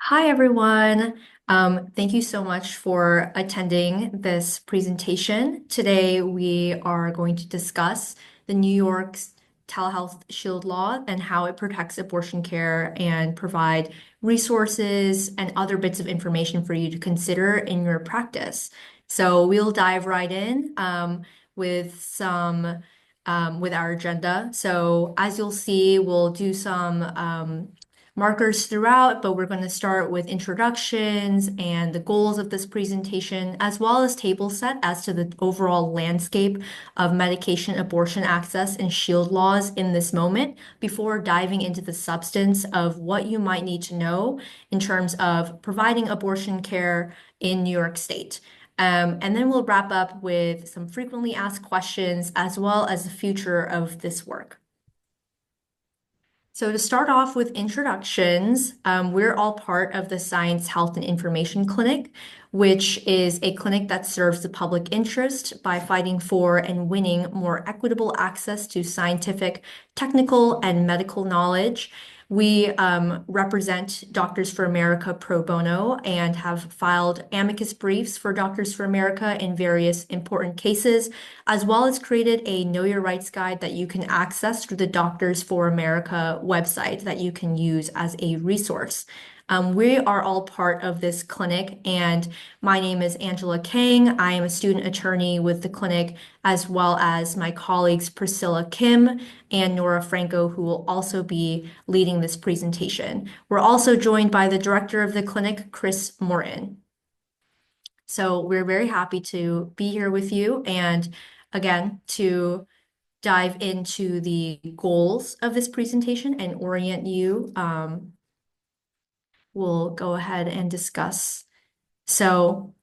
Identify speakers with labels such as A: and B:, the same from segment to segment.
A: Hi, everyone. Thank you so much for attending this presentation. Today, we are going to discuss the New York's Telehealth Shield Law and how it protects abortion care and provide resources and other bits of information for you to consider in your practice. So we'll dive right in with some with our agenda. So as you'll see, we'll do some markers throughout, but we're going to start with introductions and the goals of this presentation, as well as table set as to the overall landscape of medication abortion access and shield laws in this moment before diving into the substance of what you might need to know in terms of providing abortion care in New York State. And then we'll wrap up with some frequently asked questions as well as the future of this work. So to start off with introductions, we're all part of the Science, Health, and Information Clinic, which is a clinic that serves the public interest by fighting for and winning more equitable access to scientific, technical, and medical knowledge. We represent Doctors for America pro bono and have filed amicus briefs for Doctors for America in various important cases, as well as created a Know Your Rights guide that you can access through the Doctors for America website that you can use as a resource. We are all part of this clinic, and my name is Angela Kang. I am a student attorney with the clinic, as well as my colleagues Priscilla Kim and Nora Franco, who will also be leading this presentation. We're also joined by the director of the clinic, Chris Morton. So we're very happy to be here with you, and again, to dive into the goals of this presentation and orient you. We'll go ahead and discuss. So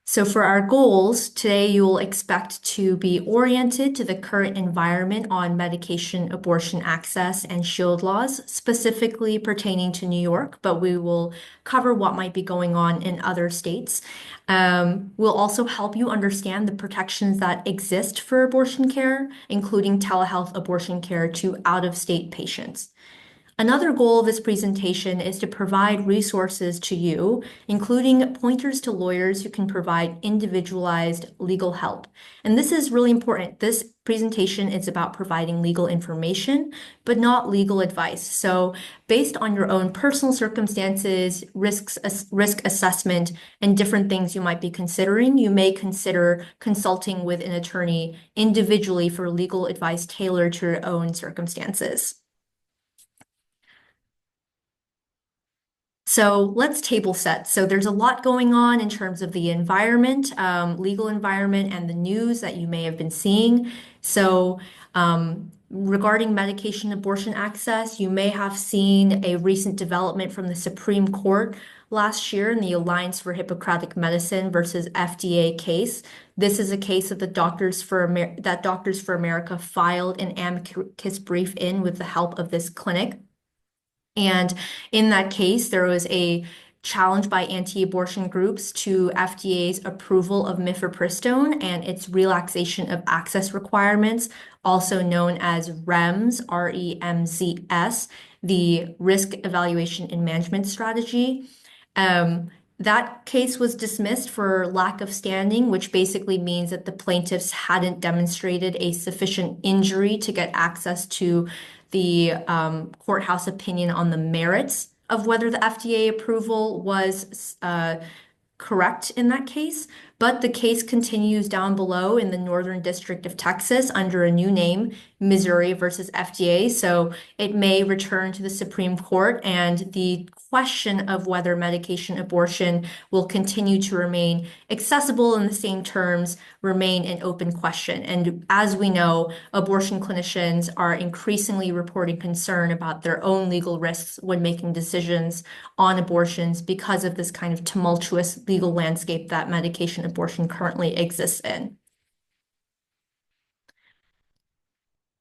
A: for our goals, today you will expect to be oriented to the current environment on medication abortion access and shield laws, specifically pertaining to New York, but we will cover what might be going on in other states. We'll also help you understand the protections that exist for abortion care, including telehealth abortion care to out-of-state patients. Another goal of this presentation is to provide resources to you, including pointers to lawyers who can provide individualized legal help. And this is really important. This presentation is about providing legal information, but not legal advice. So based on your own personal circumstances, risk assessment, and different things you might be considering, you may consider consulting with an attorney individually for legal advice tailored to your own circumstances. So let's table set. So there's a lot going on in terms of the environment, legal environment, and the news that you may have been seeing. So regarding medication abortion access, you may have seen a recent development from the Supreme Court last year in the Alliance for Hippocratic Medicine versus FDA case. This is a case that Doctors for America filed an amicus brief in with the help of this clinic. And in that case, there was a challenge by anti-abortion groups to FDA's approval of mifepristone and its relaxation of access requirements, also known as REMS, REMZS, the Risk Evaluation and Management Strategy. That case was dismissed for lack of standing, which basically means that the plaintiffs hadn't demonstrated a sufficient injury to get access to the courthouse opinion on the merits of whether the FDA approval was correct in that case. But the case continues down below in the Northern District of Texas under a new name, Missouri versus FDA. So it may return to the Supreme Court, and the question of whether medication abortion will continue to remain accessible in the same terms remain an open question. And as we know, abortion clinicians are increasingly reporting concern about their own legal risks when making decisions on abortions because of this kind of tumultuous legal landscape that medication abortion currently exists in.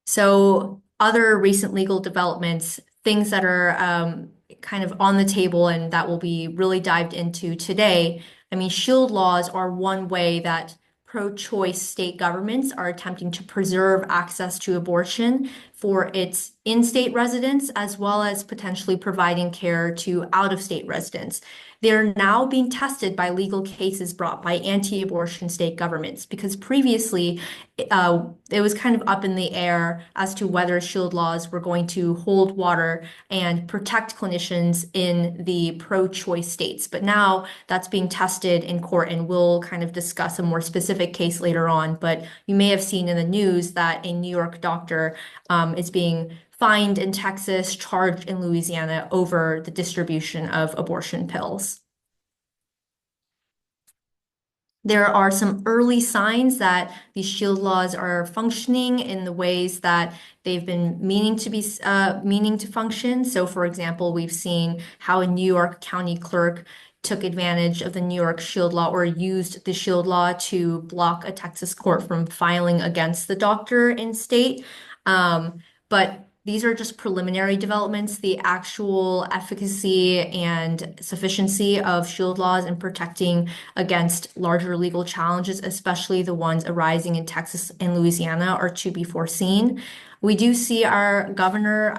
A: So other recent legal developments, things that are kind of on the table and that will be really dived into today. I mean, shield laws are one way that pro-choice state governments are attempting to preserve access to abortion for its in-state residents, as well as potentially providing care to out-of-state residents. They're now being tested by legal cases brought by anti-abortion state governments because previously it was kind of up in the air as to whether shield laws were going to hold water and protect clinicians in the pro-choice states. But now that's being tested in court, and we'll kind of discuss a more specific case later on. But you may have seen in the news that a New York doctor is being fined in Texas, charged in Louisiana over the distribution of abortion pills. There are some early signs that these shield laws are functioning in the ways that they've been meaning to function. So, for example, we've seen how a New York County clerk took advantage of the New York Shield Law or used the Shield Law to block a Texas court from filing against the doctor in state. But these are just preliminary developments. The actual efficacy and sufficiency of shield laws in protecting against larger legal challenges, especially the ones arising in Texas and Louisiana, are to be foreseen. We do see our Governor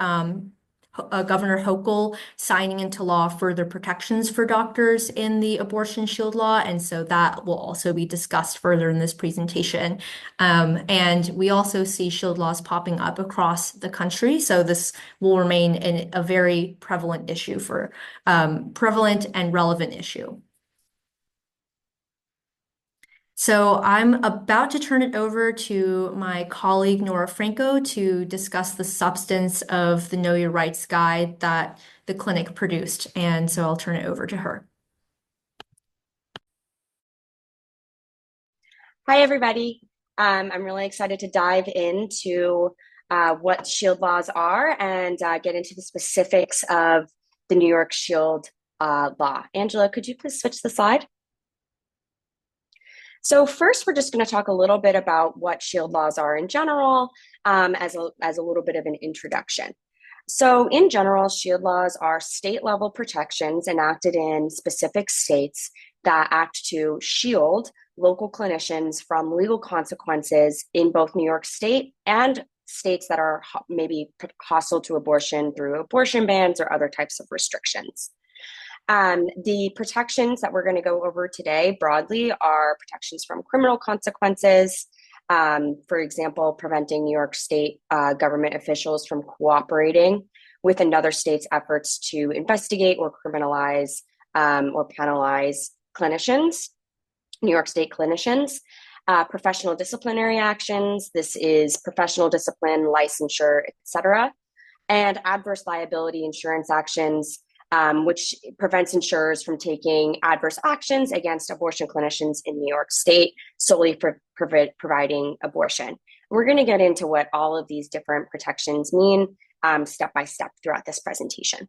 A: Hochul signing into law further protections for doctors in the abortion shield law, and so that will also be discussed further in this presentation. And we also see shield laws popping up across the country, so this will remain a very prevalent issue for prevalent and relevant issue. So I'm about to turn it over to my colleague Nora Franco to discuss the substance of the Know Your Rights guide that the clinic produced. And so I'll turn it over to her.
B: Hi, everybody. I'm really excited to dive into what shield laws are and get into the specifics of the New York Shield law. Angela, could you please switch the slide? So first, we're just going to talk a little bit about what shield laws are in general as a little bit of an introduction. So in general, shield laws are state-level protections enacted in specific states that act to shield local clinicians from legal consequences in both New York State and states that are maybe hostile to abortion through abortion bans or other types of restrictions. The protections that we're going to go over today broadly are protections from criminal consequences, for example, preventing New York State government officials from cooperating with another state's efforts to investigate or criminalize or penalize clinicians, New York State clinicians. Professional disciplinary actions, this is professional discipline, licensure, etc., and adverse liability insurance actions, which prevents insurers from taking adverse actions against abortion clinicians in New York State solely for providing abortion. We're going to get into what all of these different protections mean step by step throughout this presentation.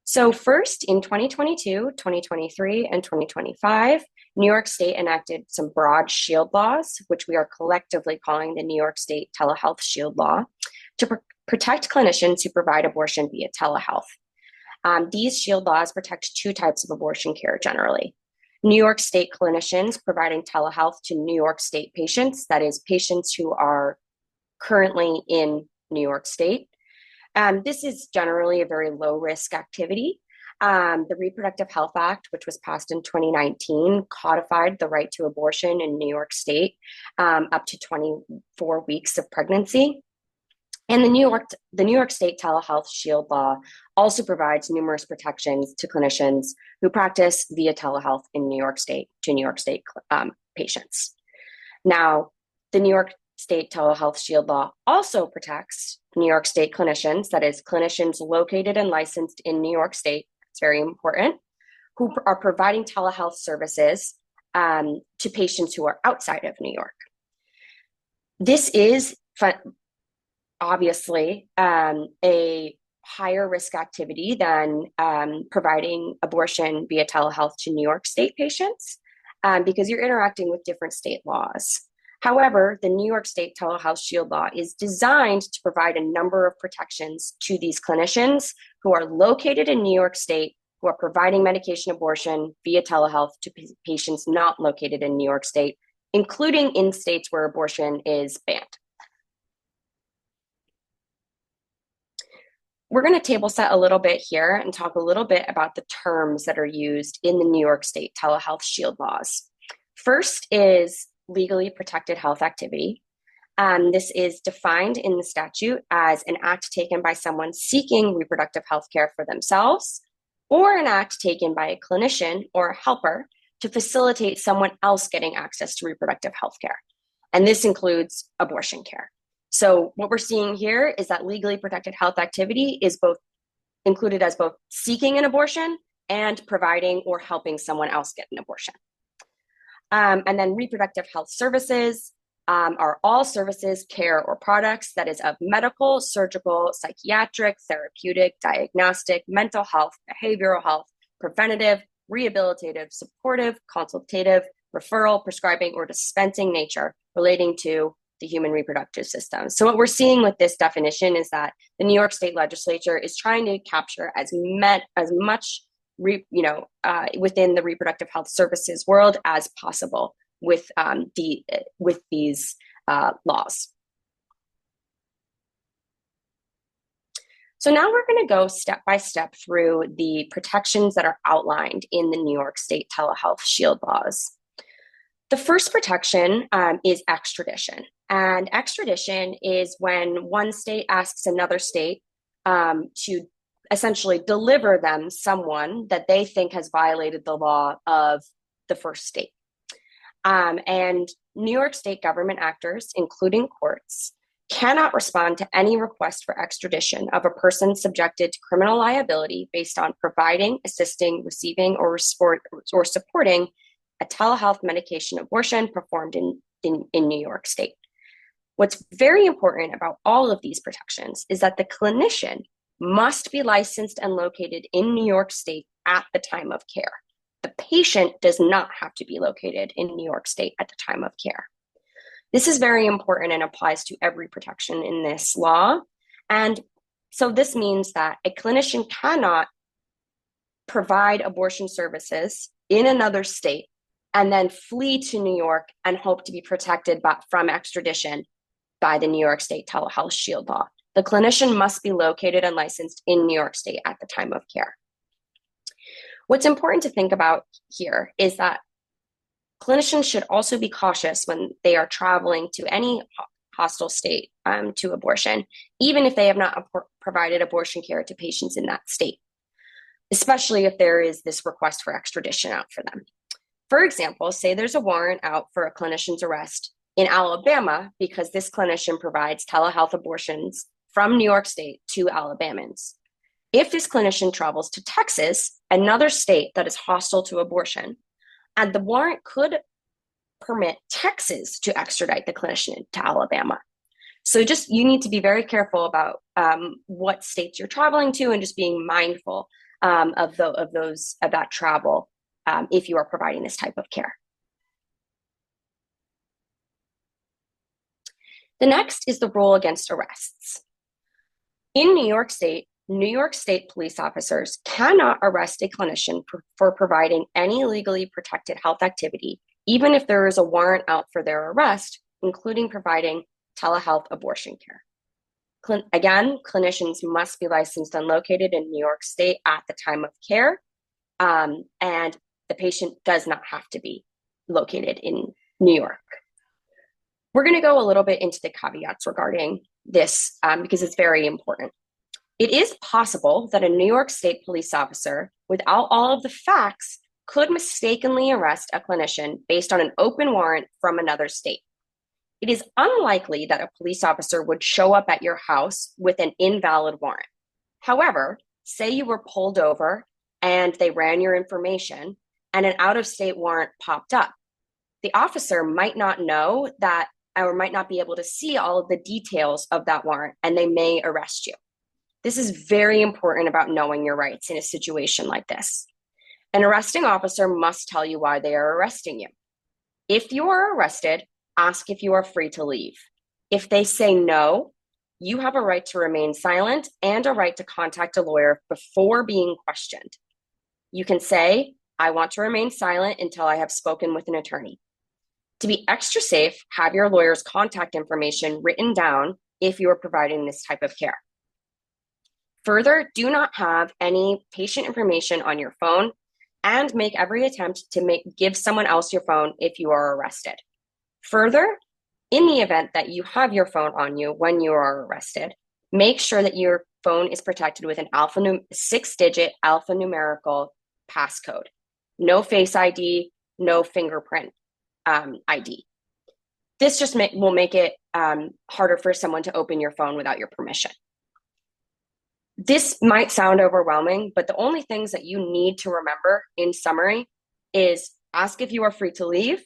B: So first, in 2022, 2023, and 2025, New York State enacted some broad shield laws, which we are collectively calling the New York State Telehealth Shield Law, to protect clinicians who provide abortion via telehealth. These shield laws protect two types of abortion care generally. New York State clinicians providing telehealth to New York State patients, that is, patients who are currently in New York State. This is generally a very low-risk activity. The Reproductive Health Act, which was passed in 2019, codified the right to abortion in New York State up to 24 weeks of pregnancy. And the New York State Telehealth Shield Law also provides numerous protections to clinicians who practice via telehealth in New York State to New York State patients. Now, the New York State Telehealth Shield Law also protects New York State clinicians, that is, clinicians located and licensed in New York State, it's very important, who are providing telehealth services to patients who are outside of New York. This is obviously a higher risk activity than providing abortion via telehealth to New York State patients because you're interacting with different state laws. However, the New York State Telehealth Shield Law is designed to provide a number of protections to these clinicians who are located in New York State, who are providing medication abortion via telehealth to patients not located in New York State, including in states where abortion is banned. we're going to table set a little bit here and talk a little bit about the terms that are used in the New York State telehealth shield laws. First is legally protected health activity. This is defined in the statute as an act taken by someone seeking reproductive health care for themselves, or an act taken by a clinician or a helper to facilitate someone else getting access to reproductive health care. And this includes abortion care. So what we're seeing here is that legally protected health activity is both included as both seeking an abortion and providing or helping someone else get an abortion. And then reproductive health services are all services, care, or products that is of medical, surgical, psychiatric, therapeutic, diagnostic, mental health, behavioral health, preventative, rehabilitative, supportive, consultative, referral, prescribing, or dispensing nature relating to the human reproductive system. So what we're seeing with this definition is that the New York State Legislature is trying to capture as much within the reproductive health services world as possible with these laws. So now we're going to go step by step through the protections that are outlined in the New York State telehealth shield laws. The first protection is extradition. And extradition is when one state asks another state to essentially deliver them someone that they think has violated the law of the first state. And New York State government actors, including courts, cannot respond to any request for extradition of a person subjected to criminal liability based on providing, assisting, receiving, or supporting a telehealth medication abortion performed in New York State. What's very important about all of these protections is that the clinician must be licensed and located in New York State at the time of care. The patient does not have to be located in New York State at the time of care. This is very important and applies to every protection in this law. And so this means that a clinician cannot provide abortion services in another state and then flee to New York and hope to be protected from extradition by the New York State telehealth shield law. The clinician must be located and licensed in New York State at the time of care. What's important to think about here is that clinicians should also be cautious when they are traveling to any hostile state to abortion, even if they have not provided abortion care to patients in that state, especially if there is this request for extradition out for them. For example, say there's a warrant out for a clinician's arrest in Alabama because this clinician provides telehealth abortions from New York State to Alabamans. If this clinician travels to Texas, another state that is hostile to abortion, and the warrant could permit Texas to extradite the clinician to Alabama. So you need to be very careful about what states you're traveling to and just being mindful of that travel if you are providing this type of care. The next is the rule against arrests. In New York State police officers cannot arrest a clinician for providing any legally protected health activity, even if there is a warrant out for their arrest, including providing telehealth abortion care. Again, clinicians must be licensed and located in New York State at the time of care, and the patient does not have to be located in New York. We're going to go a little bit into the caveats regarding this because it's very important. It is possible that a New York State police officer, without all of the facts, could mistakenly arrest a clinician based on an open warrant from another state. It is unlikely that a police officer would show up at your house with an invalid warrant. However, say you were pulled over and they ran your information and an out-of-state warrant popped up. The officer might not know that or might not be able to see all of the details of that warrant, and they may arrest you. This is very important about knowing your rights in a situation like this. An arresting officer must tell you why they are arresting you. If you are arrested, ask if you are free to leave. If they say no, you have a right to remain silent and a right to contact a lawyer before being questioned. You can say, I want to remain silent until I have spoken with an attorney. To be extra safe, have your lawyer's contact information written down if you are providing this type of care. Further, do not have any patient information on your phone and make every attempt to give someone else your phone if you are arrested. Further, in the event that you have your phone on you when you are arrested, make sure that your phone is protected with an 6-digit alphanumerical passcode. No Face ID, no fingerprint ID. This just will make it harder for someone to open your phone without your permission. This might sound overwhelming, but the only things that you need to remember in summary is ask if you are free to leave.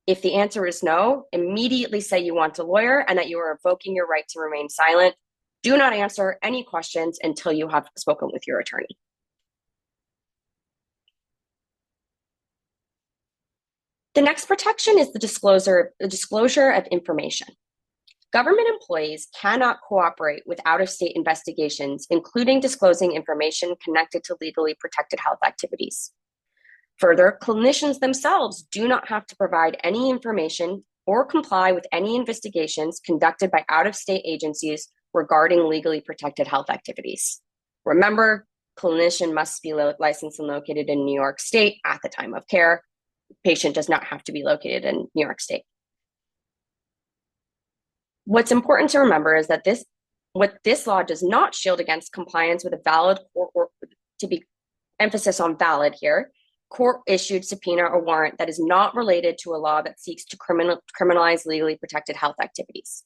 B: If the answer is no, immediately say you want a lawyer and that you are invoking your right to remain silent. Do not answer any questions until you have spoken with your attorney. The next protection is the disclosure of information. Government employees cannot cooperate with out-of-state investigations, including disclosing information connected to legally protected health activities. Further, clinicians themselves do not have to provide any information or comply with any investigations conducted by out-of-state agencies regarding legally protected health activities. Remember, clinician must be licensed and located in New York State at the time of care. Patient does not have to be located in New York State. What's important to remember is that what this law does not shield against compliance with a valid or to be emphasis on valid here, court-issued subpoena or warrant that is not related to a law that seeks to criminalize legally protected health activities.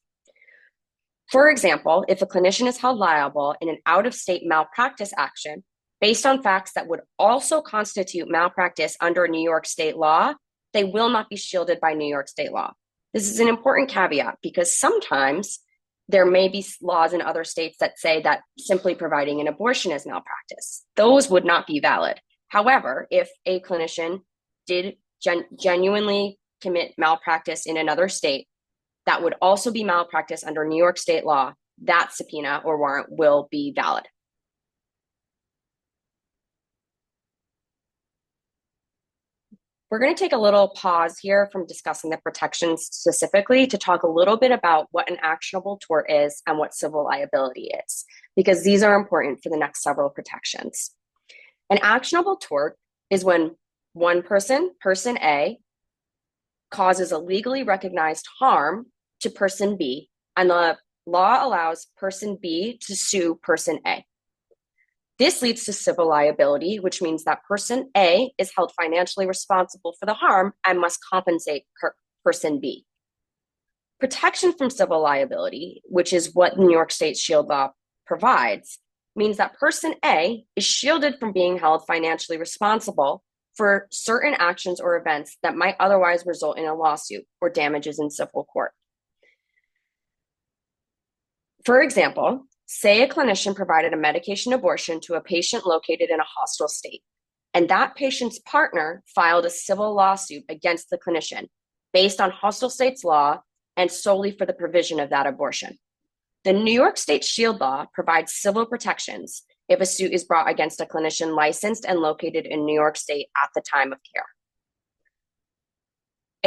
B: For example, if a clinician is held liable in an out-of-state malpractice action based on facts that would also constitute malpractice under New York State law, they will not be shielded by New York State law. This is an important caveat because sometimes there may be laws in other states that say that simply providing an abortion is malpractice. Those would not be valid. However, if a clinician did genuinely commit malpractice in another state, that would also be malpractice under New York State law. That subpoena or warrant will be valid. We're going to take a little pause here from discussing the protections specifically to talk a little bit about what an actionable tort is and what civil liability is, because these are important for the next several protections. An actionable tort is when one person, person A, causes a legally recognized harm to person B, and the law allows person B to sue person A. This leads to civil liability, which means that person A is held financially responsible for the harm and must compensate person B. Protection from civil liability, which is what New York State shield law provides, means that person A is shielded from being held financially responsible for certain actions or events that might otherwise result in a lawsuit or damages in civil court. For example, say a clinician provided a medication abortion to a patient located in a hostile state, and that patient's partner filed a civil lawsuit against the clinician based on hostile state's law and solely for the provision of that abortion. The New York State shield law provides civil protections if a suit is brought against a clinician licensed and located in New York State at the time of care.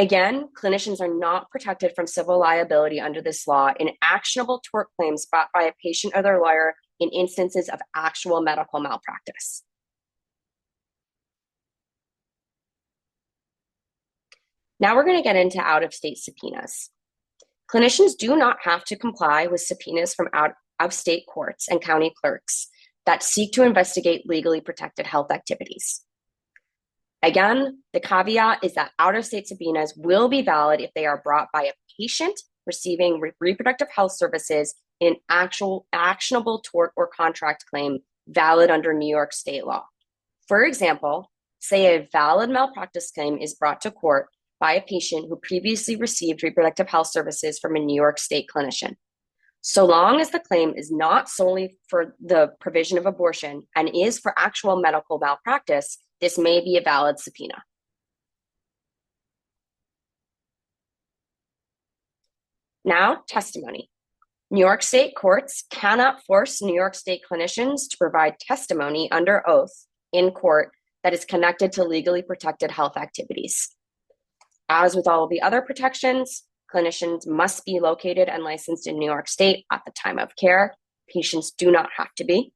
B: Again, clinicians are not protected from civil liability under this law in actionable tort claims brought by a patient or their lawyer in instances of actual medical malpractice. Now we're going to get into out-of-state subpoenas. Clinicians do not have to comply with subpoenas from out-of-state courts and county clerks that seek to investigate legally protected health activities. Again, the caveat is that out-of-state subpoenas will be valid if they are brought by a patient receiving reproductive health services in actual actionable tort or contract claim valid under New York State law. For example, say a valid malpractice claim is brought to court by a patient who previously received reproductive health services from a New York State clinician. So long as the claim is not solely for the provision of abortion and is for actual medical malpractice, this may be a valid subpoena. Now, testimony. New York State courts cannot force New York State clinicians to provide testimony under oath in court that is connected to legally protected health activities. As with all of the other protections, clinicians must be located and licensed in New York State at the time of care. Patients do not have to be.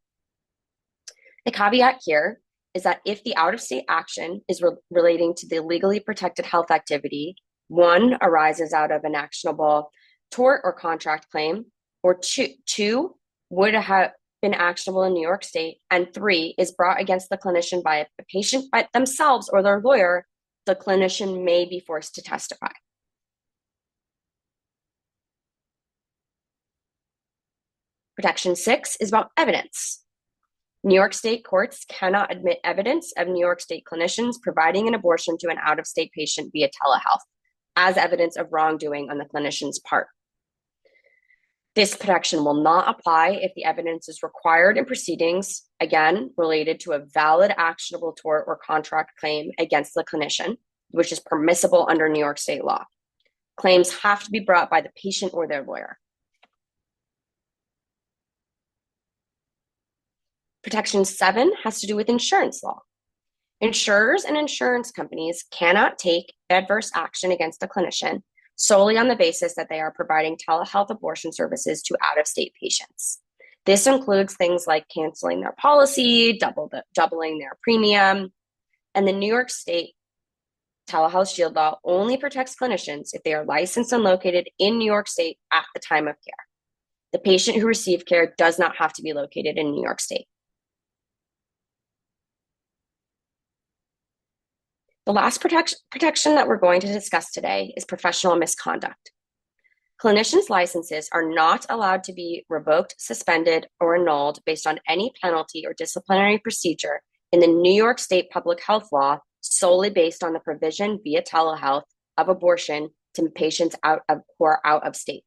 B: The caveat here is that if the out-of-state action is relating to the legally protected health activity, one, arises out of an actionable tort or contract claim, or two, would have been actionable in New York State, and three, is brought against the clinician by a patient by themselves or their lawyer, the clinician may be forced to testify. Protection 6 is about evidence. New York State courts cannot admit evidence of New York State clinicians providing an abortion to an out-of-state patient via telehealth as evidence of wrongdoing on the clinician's part. This protection will not apply if the evidence is required in proceedings, again, related to a valid, actionable tort or contract claim against the clinician, which is permissible under New York State law. Claims have to be brought by the patient or their lawyer. Protection 7 has to do with insurance law. Insurers and insurance companies cannot take adverse action against a clinician solely on the basis that they are providing telehealth abortion services to out-of-state patients. This includes things like canceling their policy, doubling their premium, and the New York State Telehealth Shield Law only protects clinicians if they are licensed and located in New York State at the time of care. The patient who received care does not have to be located in New York State. The last protection that we're going to discuss today is professional misconduct. Clinicians' licenses are not allowed to be revoked, suspended, or annulled based on any penalty or disciplinary procedure in the New York State public health law solely based on the provision via telehealth of abortion to patients who are out of state.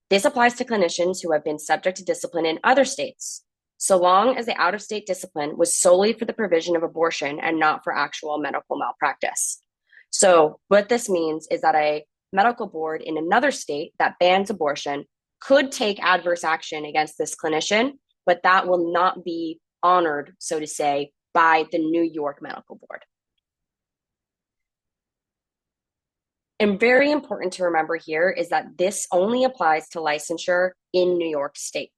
B: This applies to clinicians who have been subject to discipline in other states, so long as the out-of-state discipline was solely for the provision of abortion and not for actual medical malpractice. So what this means is that a medical board in another state that bans abortion could take adverse action against this clinician, but that will not be honored, so to say, by the New York Medical Board. And very important to remember here is that this only applies to licensure in New York State,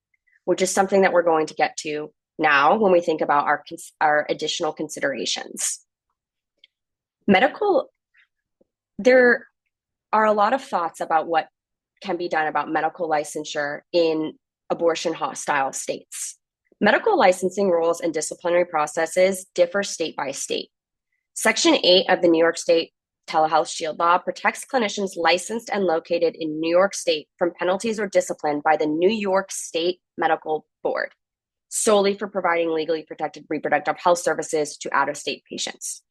B: which is something that we're going to get to now when we think about our additional considerations. There are a lot of thoughts about what can be done about medical licensure in abortion hostile states. Medical licensing rules and disciplinary processes differ state by state. Section 8 of the New York State Telehealth Shield Law protects clinicians licensed and located in New York State from penalties or discipline by the New York State Medical Board, solely for providing legally protected reproductive health services to out-of-state patients.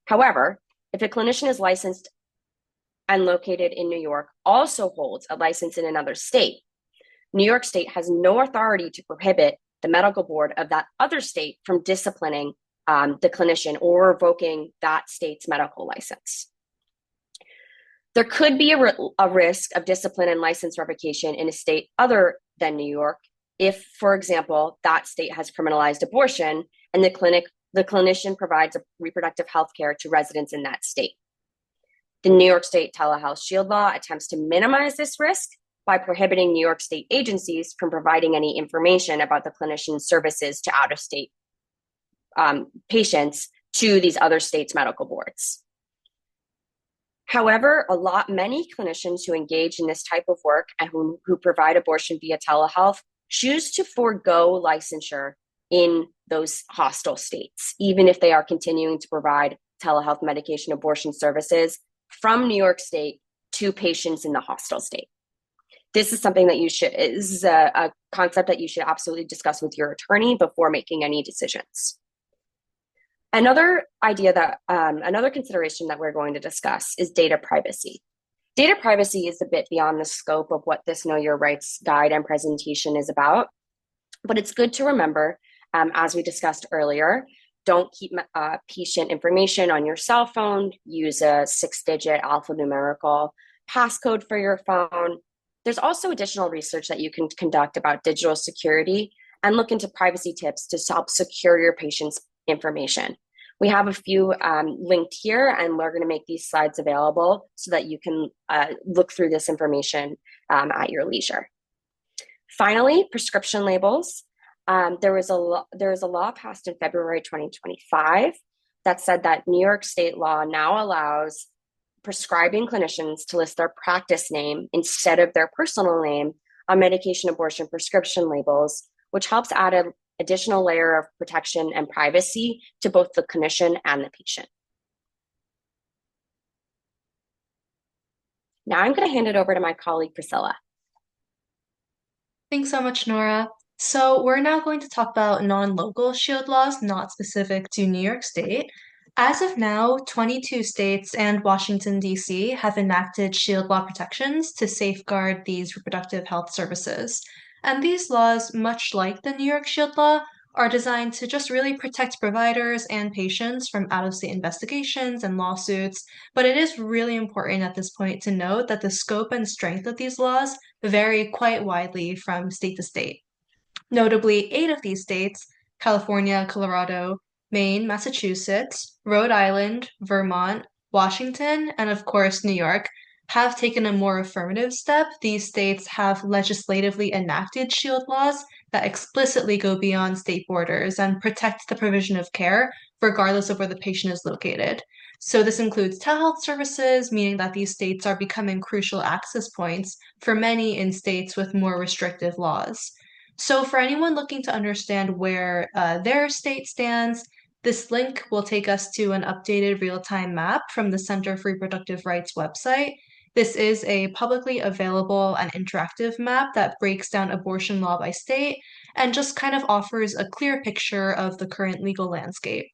B: However, if a clinician is licensed and located in New York also holds a license in another state, New York State has no authority to prohibit the medical board of that other state from disciplining the clinician or revoking that state's medical license. There could be a risk of discipline and license revocation in a state other than New York if, for example, that state has criminalized abortion and the clinician provides reproductive health care to residents in that state. The New York State Telehealth Shield Law attempts to minimize this risk by prohibiting New York State agencies from providing any information about the clinician's services to out-of-state patients to these other states' medical boards. However, many clinicians who engage in this type of work and who provide abortion via telehealth choose to forego licensure in those hostile states, even if they are continuing to provide telehealth medication abortion services from New York State to patients in the hostile state. This is something that is a concept that you should absolutely discuss with your attorney before making any decisions. Another consideration that we're going to discuss is data privacy. Data privacy is a bit beyond the scope of what this Know Your Rights guide and presentation is about, but it's good to remember, as we discussed earlier, don't keep patient information on your cell phone, use a 6-digit alphanumerical passcode for your phone. There's also additional research that you can conduct about digital security and look into privacy tips to help secure your patient's information. We have a few linked here, and we're going to make these slides available so that you can look through this information at your leisure. Finally, prescription labels. There was a law passed in February 2025 that said that New York state law now allows prescribing clinicians to list their practice name instead of their personal name on medication abortion prescription labels, which helps add an additional layer of protection and privacy to both the clinician and the patient. Now I'm going to hand it over to my colleague Priscilla.
C: Thanks so much, Nora. So, we're now going to talk about non-local shield laws not specific to New York State. As of now, 22 states and Washington, D.C. have enacted shield law protections to safeguard these reproductive health services. And these laws, much like the New York Shield Law, are designed to just really protect providers and patients from out-of-state investigations and lawsuits. But it is really important at this point to note that the scope and strength of these laws vary quite widely from state to state. Notably, 8 of these states, California, Colorado, Maine, Massachusetts, Rhode Island, Vermont, Washington, and of course New York, have taken a more affirmative step. These states have legislatively enacted shield laws that explicitly go beyond state borders and protect the provision of care regardless of where the patient is located. So, this includes telehealth services, meaning that these states are becoming crucial access points for many in states with more restrictive laws. So, for anyone looking to understand where their state stands, this link will take us to an updated real time map from the Center for Reproductive Rights website. This is a publicly available and interactive map that breaks down abortion law by state and just kind of offers a clear picture of the current legal landscape.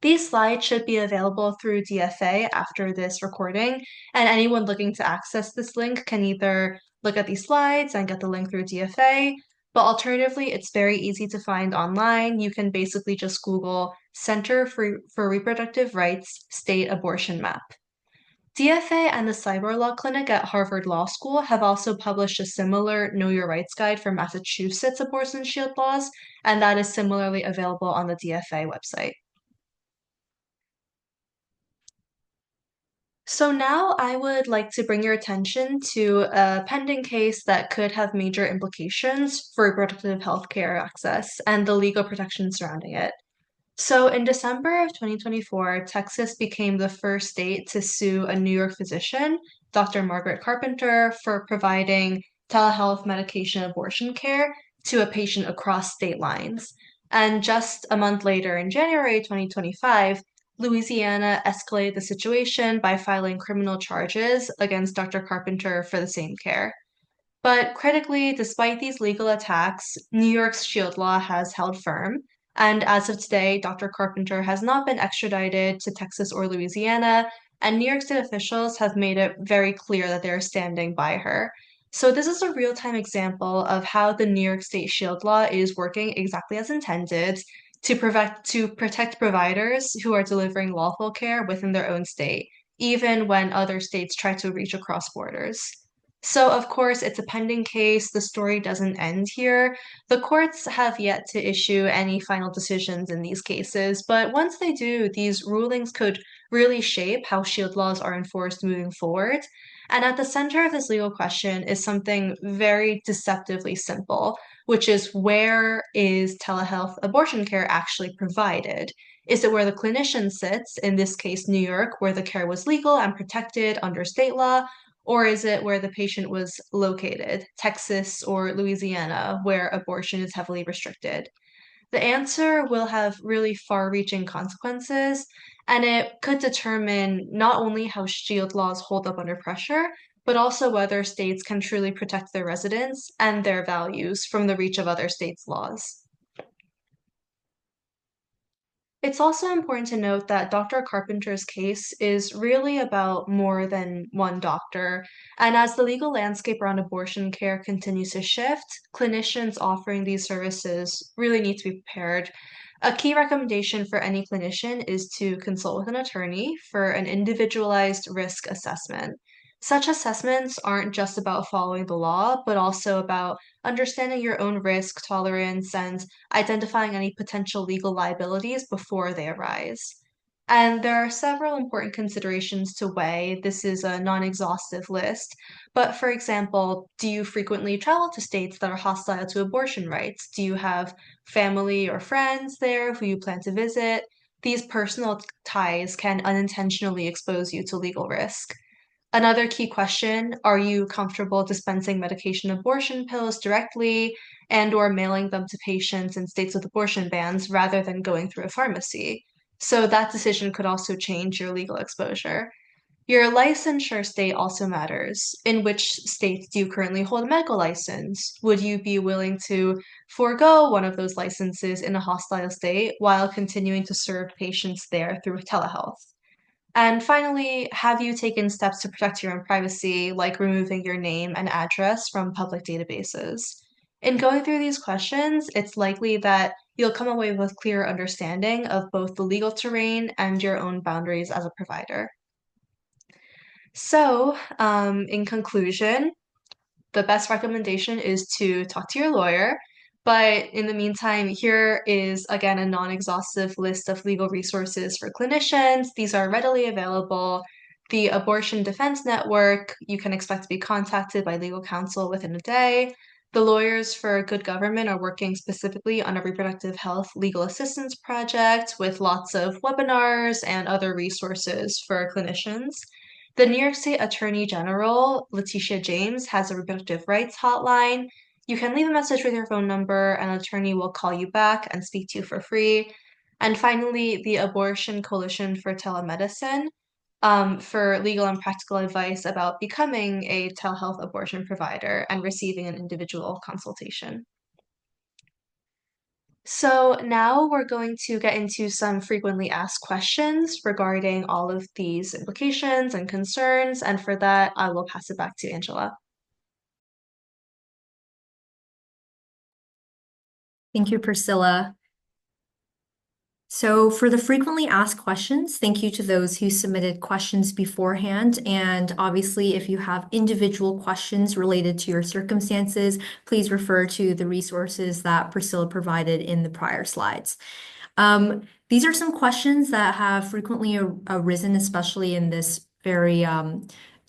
C: These slides should be available through DFA after this recording, and anyone looking to access this link can either look at these slides and get the link through DFA, but alternatively, it's very easy to find online. You can basically just Google Center for Reproductive Rights State Abortion Map. DFA and the Cyber Law Clinic at Harvard Law School have also published a similar Know Your Rights guide for Massachusetts abortion shield laws, and that is similarly available on the DFA website. So now I would like to bring your attention to a pending case that could have major implications for reproductive health care access and the legal protections surrounding it. So in December of 2024, Texas became the first state to sue a New York physician, Dr. Margaret Carpenter, for providing telehealth medication abortion care to a patient across state lines. And just a month later, in January 2025, Louisiana escalated the situation by filing criminal charges against Dr. Carpenter for the same care. But critically, despite these legal attacks, New York's shield law has held firm. And as of today, Dr. Carpenter has not been extradited to Texas or Louisiana, and New York State officials have made it very clear that they're standing by her. So, this is a real time example of how the New York State shield law is working exactly as intended to protect providers who are delivering lawful care within their own state, even when other states try to reach across borders. So, of course, it's a pending case. The story doesn't end here. The courts have yet to issue any final decisions in these cases, but once they do, these rulings could really shape how shield laws are enforced moving forward. And at the center of this legal question is something very deceptively simple, which is where is telehealth abortion care actually provided? Is it where the clinician sits, in this case, New York, where the care was legal and protected under state law? Or is it where the patient was located, Texas or Louisiana, where abortion is heavily restricted? The answer will have really far reaching consequences, and it could determine not only how shield laws hold up under pressure, but also whether states can truly protect their residents and their values from the reach of other states' laws. It's also important to note that Dr. Carpenter's case is really about more than one doctor. And as the legal landscape around abortion care continues to shift, clinicians offering these services really need to be prepared. A key recommendation for any clinician is to consult with an attorney for an individualized risk assessment. Such assessments aren't just about following the law, but also about understanding your own risk tolerance and identifying any potential legal liabilities before they arise. And there are several important considerations to weigh. This is a non-exhaustive list. But for example, do you frequently travel to states that are hostile to abortion rights? Do you have family or friends there who you plan to visit? These personal ties can unintentionally expose you to legal risk. Another key question, are you comfortable dispensing medication abortion pills directly and or mailing them to patients in states with abortion bans rather than going through a pharmacy? So that decision could also change your legal exposure. Your licensure state also matters. In which states do you currently hold a medical license? Would you be willing to forego one of those licenses in a hostile state while continuing to serve patients there through telehealth? And finally, have you taken steps to protect your own privacy, like removing your name and address from public databases? In going through these questions, it's likely that you'll come away with clearer understanding of both the legal terrain and your own boundaries as a provider. So, in conclusion, the best recommendation is to talk to your lawyer. But in the meantime, here is again a non-exhaustive list of legal resources for clinicians. These are readily available. The Abortion Defense Network, you can expect to be contacted by legal counsel within a day. The Lawyers for Good Government are working specifically on a reproductive health legal assistance project with lots of webinars and other resources for clinicians. The New York State Attorney General, Letitia James, has a reproductive rights hotline. You can leave a message with your phone number, and an attorney will call you back and speak to you for free. And finally, the Abortion Coalition for Telemedicine, for legal and practical advice about becoming a telehealth abortion provider and receiving an individual consultation. So now we're going to get into some frequently asked questions regarding all of these implications and concerns. And for that, I will pass it back to Angela.
A: Thank you, Priscilla. So for the frequently asked questions, thank you to those who submitted questions beforehand. And obviously, if you have individual questions related to your circumstances, please refer to the resources that Priscilla provided in the prior slides. These are some questions that have frequently arisen, especially in this very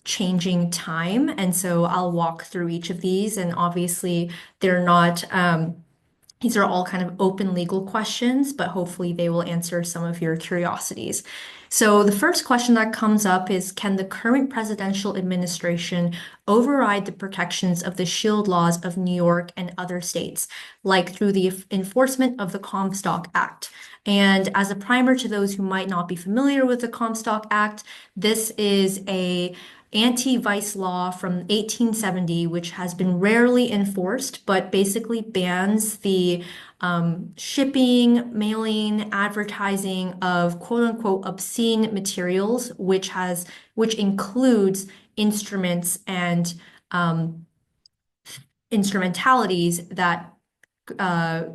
A: changing time. And so I'll walk through each of these. And obviously, they're not these are all kind of open legal questions, but hopefully they will answer some of your curiosities. So the first question that comes up is, can the current presidential administration override the protections of the shield laws of New York and other states, like through the enforcement of the Comstock Act? And as a primer to those who might not be familiar with the Comstock Act, this is a anti-vice law from 1870, which has been rarely enforced, but basically bans the shipping, mailing, advertising of quote unquote obscene materials, which includes instruments and instrumentalities that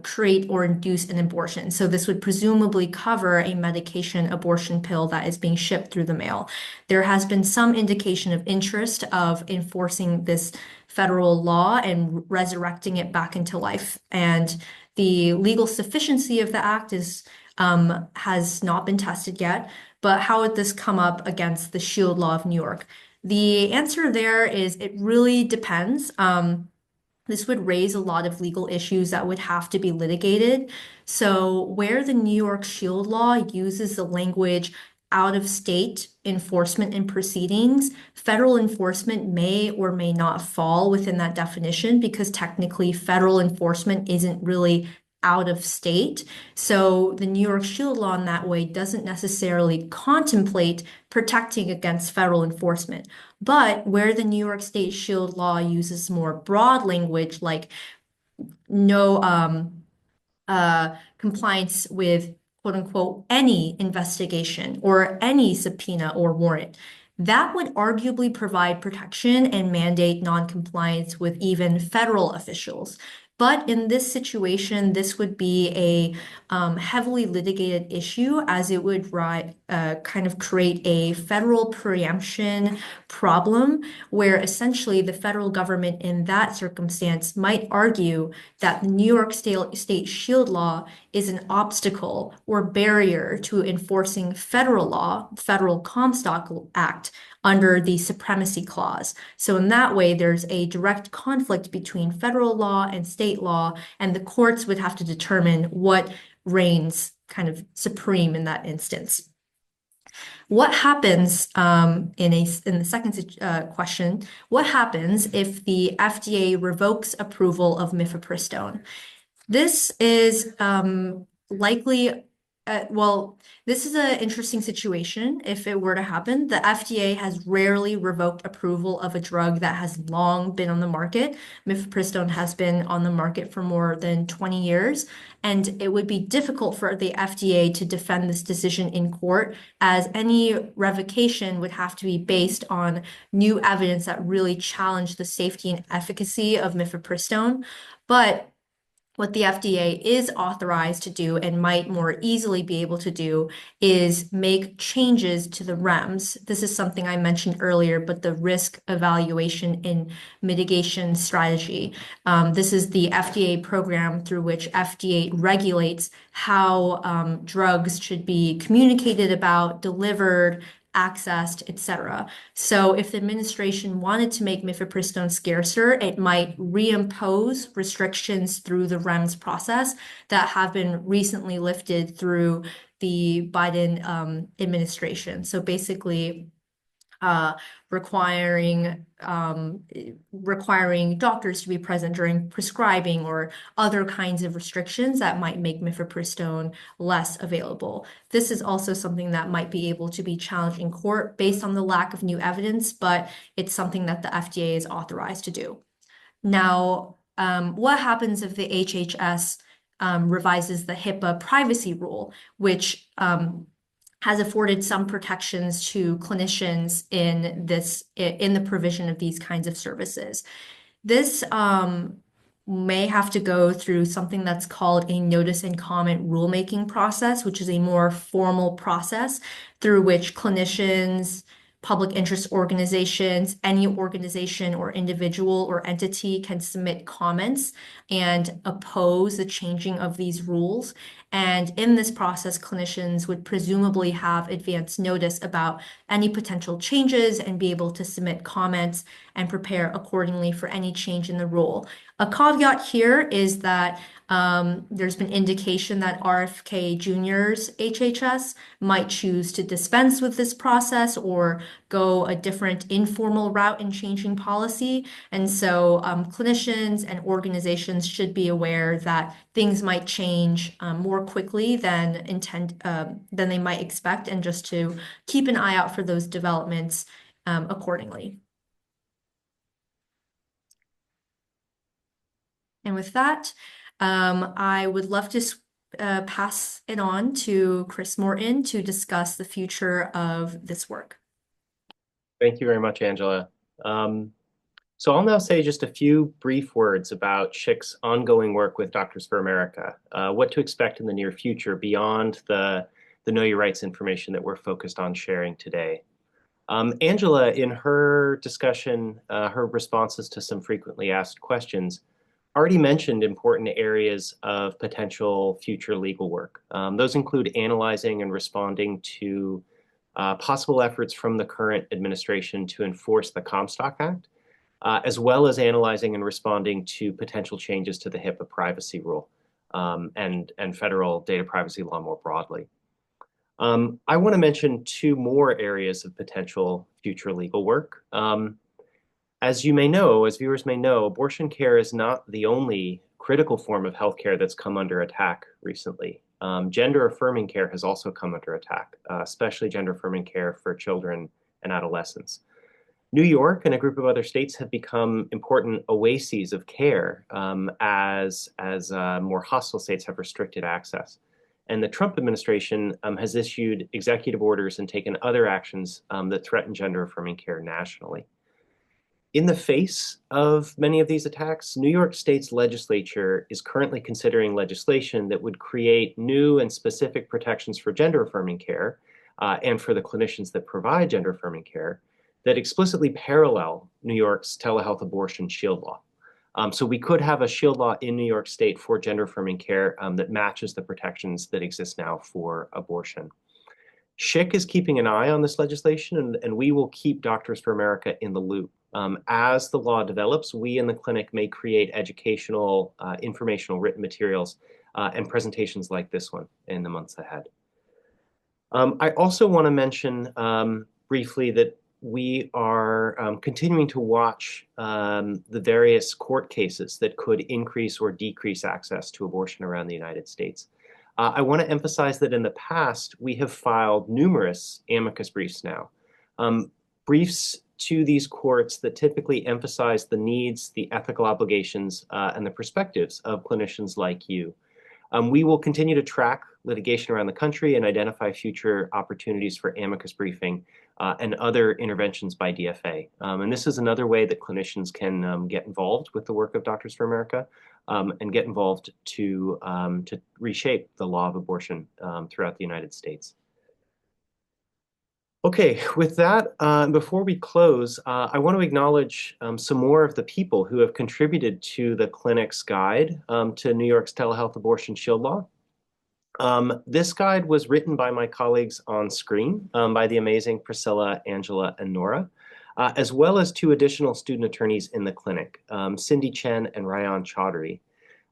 A: create or induce an abortion. So this would presumably cover a medication abortion pill that is being shipped through the mail. There has been some indication of interest of enforcing this federal law and resurrecting it back into life. And the legal sufficiency of the act has not been tested yet. But how would this come up against the Shield Law of New York? The answer there is it really depends. This would raise a lot of legal issues that would have to be litigated. So, where the New York Shield Law uses the language out of state enforcement and proceedings, federal enforcement may or may not fall within that definition because technically federal enforcement isn't really out of state. So the New York Shield Law in that way doesn't necessarily contemplate protecting against federal enforcement. But where the New York State Shield Law uses more broad language like no compliance with quote unquote any investigation or any subpoena or warrant, that would arguably provide protection and mandate non-compliance with even federal officials. But in this situation, this would be a heavily litigated issue as it would kind of create a federal preemption problem where essentially the federal government in that circumstance might argue that the New York State Shield Law is an obstacle or barrier to enforcing federal law, Federal Comstock Act, under the Supremacy Clause. So in that way, there's a direct conflict between federal law and state law, and the courts would have to determine what reigns kind of supreme in that instance. What happens in the second question? What happens if the FDA revokes approval of mifepristone? This is likely, well, this is an interesting situation if it were to happen. The FDA has rarely revoked approval of a drug that has long been on the market. Mifepristone has been on the market for more than 20 years, and it would be difficult for the FDA to defend this decision in court, as any revocation would have to be based on new evidence that really challenged the safety and efficacy of mifepristone. But what the FDA is authorized to do and might more easily be able to do is make changes to the REMS. This is something I mentioned earlier, but the risk evaluation and mitigation strategy. This is the FDA program through which FDA regulates how drugs should be communicated about, delivered, accessed, etc. So if the administration wanted to make mifepristone scarcer, it might reimpose restrictions through the REMS process that have been recently lifted through the Biden administration. So basically, uh, requiring doctors to be present during prescribing or other kinds of restrictions that might make mifepristone less available. This is also something that might be able to be challenged in court based on the lack of new evidence, but it's something that the FDA is authorized to do. Now, what happens if the HHS revises the HIPAA privacy rule, which has afforded some protections to clinicians in the provision of these kinds of services? This may have to go through something that's called a notice and comment rulemaking process, which is a more formal process through which clinicians, public interest organizations, any organization or individual or entity can submit comments and oppose the changing of these rules. And in this process, clinicians would presumably have advance notice about any potential changes and be able to submit comments and prepare accordingly for any change in the rule. A caveat here is that there's been indication that RFK Jr.'s HHS might choose to dispense with this process or go a different informal route in changing policy. And so clinicians and organizations should be aware that things might change more quickly than they might expect, and just to keep an eye out for those developments accordingly. And with that, I would love to pass it on to Chris Morton to discuss the future of this work.
D: Thank you very much, Angela. So I'll now say just a few brief words about SHIC's ongoing work with Doctors for America, what to expect in the near future beyond the Know Your Rights information that we're focused on sharing today. Angela, in her discussion, her responses to some frequently asked questions, already mentioned important areas of potential future legal work. Those include analyzing and responding to possible efforts from the current administration to enforce the Comstock Act, as well as analyzing and responding to potential changes to the HIPAA privacy rule and federal data privacy law more broadly. I want to mention two more areas of potential future legal work. As you may know, as viewers may know, abortion care is not the only critical form of healthcare that's come under attack recently. Gender-affirming care has also come under attack, especially gender-affirming care for children and adolescents. New York and a group of other states have become important oases of care as more hostile states have restricted access. And the Trump administration has issued executive orders and taken other actions that threaten gender-affirming care nationally. In the face of many of these attacks, New York State's legislature is currently considering legislation that would create new and specific protections for gender-affirming care and for the clinicians that provide gender-affirming care that explicitly parallel New York's telehealth abortion shield law. So we could have a shield law in New York State for gender-affirming care that matches the protections that exist now for abortion. SCHIC is keeping an eye on this legislation, and we will keep Doctors for America in the loop. As the law develops, we in the clinic may create educational, informational written materials and presentations like this one in the months ahead. I also want to mention briefly that we are continuing to watch the various court cases that could increase or decrease access to abortion around the United States. I want to emphasize that in the past, we have filed numerous amicus briefs now. Briefs to these courts that typically emphasize the needs, the ethical obligations, and the perspectives of clinicians like you. We will continue to track litigation around the country and identify future opportunities for amicus briefing and other interventions by DFA. And this is another way that clinicians can get involved with the work of Doctors for America and get involved to reshape the law of abortion throughout the United States. Okay, with that, before we close, I want to acknowledge some more of the people who have contributed to the clinic's guide to New York's telehealth abortion shield law. This guide was written by my colleagues on screen, by the amazing Priscilla, Angela, and Nora, as well as two additional student attorneys in the clinic, Cindy Chen and Ryan Chaudhary.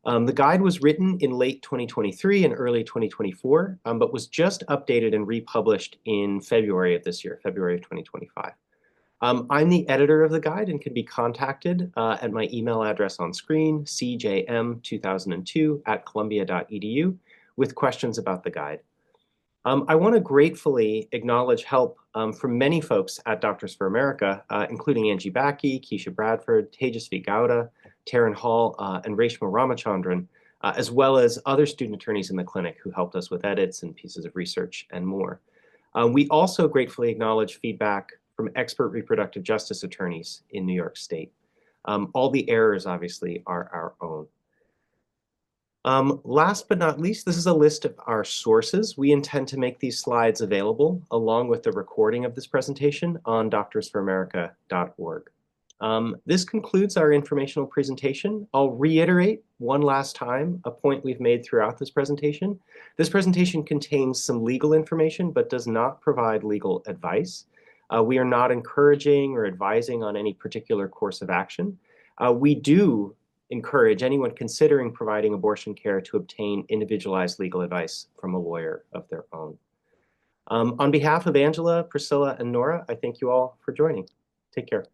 D: The guide was written in late 2023 and early 2024, but was just updated and republished in February of this year, February of 2025. I'm the editor of the guide and can be contacted at my email address on screen, cjm2002@columbia.edu, with questions about the guide. I want to gratefully acknowledge help from many folks at Doctors for America, including Angie Backey, Keisha Bradford, Tejasvi Gowda, Taryn Hall, and Reshma Ramachandran, as well as other student attorneys in the clinic who helped us with edits and pieces of research and more. We also gratefully acknowledge feedback from expert reproductive justice attorneys in New York State. All the errors, obviously, are our own. Last but not least, this is a list of our sources. We intend to make these slides available along with the recording of this presentation on doctorsforamerica.org. This concludes our informational presentation. I'll reiterate one last time a point we've made throughout this presentation. This presentation contains some legal information but does not provide legal advice. We are not encouraging or advising on any particular course of action. We do encourage anyone considering providing abortion care to obtain individualized legal advice from a lawyer of their own. On behalf of Angela, Priscilla, and Nora, I thank you all for joining. Take care.